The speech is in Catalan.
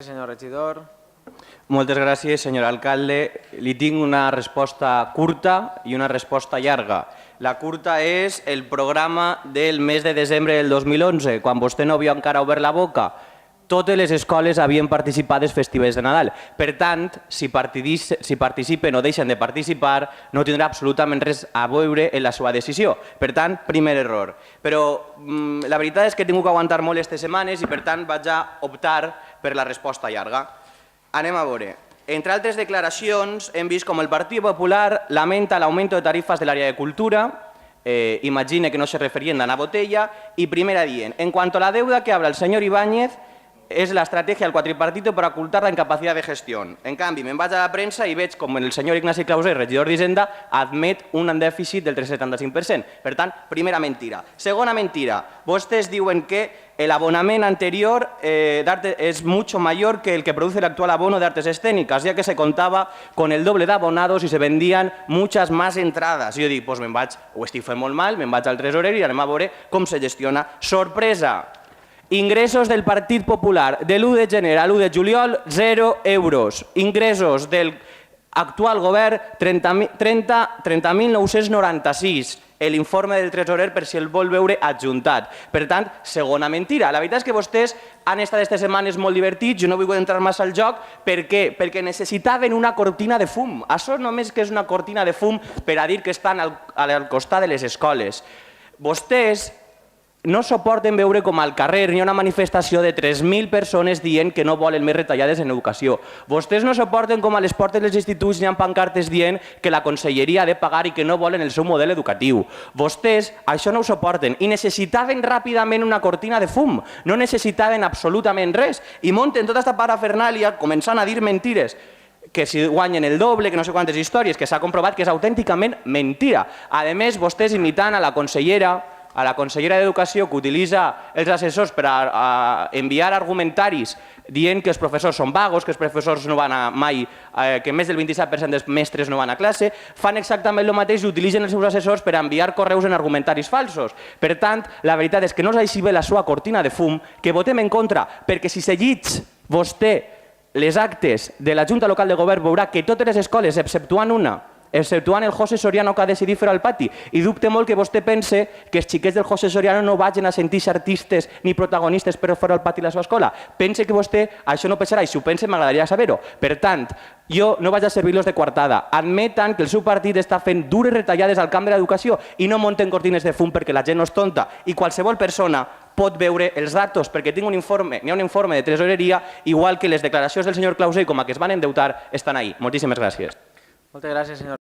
Senyor regidor. Moltes gràcies, senyor alcalde. Li tinc una resposta curta i una resposta llarga. La curta és el programa del mes de desembre del 2011, quan vostè no havia encara obert la boca. Totes les escoles havien participat dels festivals de Nadal. Per tant, si participen o deixen de participar, no tindrà absolutament res a veure en la seva decisió. Per tant, primer error. Però la veritat és que he tingut que aguantar molt aquestes setmanes i per tant vaig a optar per la resposta llarga. Anem a veure. Entre altres declaracions, hem vist com el Partit Popular lamenta l'augmento de tarifes de l'àrea de cultura, imagina que no se referien a Ana Botella, y primera dient, en cuanto a la deuda que habla el señor Ibáñez, és la estratègia del quadripartito per ocultar la incapacitat de gestió. En canvi, me'n vaig a la premsa i veig com el senyor Ignasi Clauser, regidor d'Hisenda, admet un dèficit del 375%. Per tant, primera mentira. Segona mentira, vostès diuen que el abonament anterior es mucho mayor que el que produce el actual abono de artes escénicas, ya que se contaba con el doble de abonados y se vendían muchas más entradas. I jo dic, doncs me'n vaig, ho estic fent molt mal, me'n vaig al tresorer i anem a veure com se gestiona. Sorpresa! Ingressos del Partit Popular de l'1 de gener a l'1 de juliol, 0 euros. Ingressos del actual govern, 30.996. L'informe del tresorer per si el vol veure adjuntat. Per tant, segona mentira. La veritat és que vostès han estat aquestes setmanes molt divertits, jo no vull entrar massa al joc. Per què? Perquè necessitaven una cortina de fum. Això només que és una cortina de fum per a dir que estan al costat de les escoles. Vostès no suporten veure com al carrer hi ha una manifestació de 3.000 persones dient que no volen més retallades en educació. Vostès no suporten com a les portes dels instituts hi ha pancartes dient que la conselleria ha de pagar i que no volen el seu model educatiu. Vostès això no ho suporten i necessitaven ràpidament una cortina de fum. No necessitaven absolutament res i munten tota aquesta parafernàlia començant a dir mentires, que si guanyen el doble, que no sé quantes històries, que s'ha comprovat que és autènticament mentira. A més, vostès imitant a la consellera d'Educació que utilitza els assessors per a enviar argumentaris dient que els professors són vagos, que els professors no van mai, que més del 27% dels mestres no van a classe, fan exactament el mateix i utilitzen els seus assessors per a enviar correus en argumentaris falsos. Per tant, la veritat és que no és així bé la seva cortina de fum, que votem en contra, perquè si seguits vostè les actes de la Junta Local de Govern veurà que totes les escoles, exceptuant una, exceptuant el José Soriano que ha decidit fer al pati. I dubte molt que vostè pense que els xiquets del José Soriano no vagin a sentir-se artistes ni protagonistes per fer al pati la seva escola. Pense que vostè això no pensarà i si ho pensa m'agradaria saber-ho. Per tant, jo no vaig a servir-los de coartada. Admetan que el seu partit està fent dures retallades al camp de l'educació i no munten cortines de fum perquè la gent no és tonta i qualsevol persona pot veure els datos perquè tinc un informe, n'hi ha un informe de tresoreria, igual que les declaracions del senyor Clauser com a que es van endeutar estan ahí. Moltíssimes gràcies. Moltes gràcies, senyor.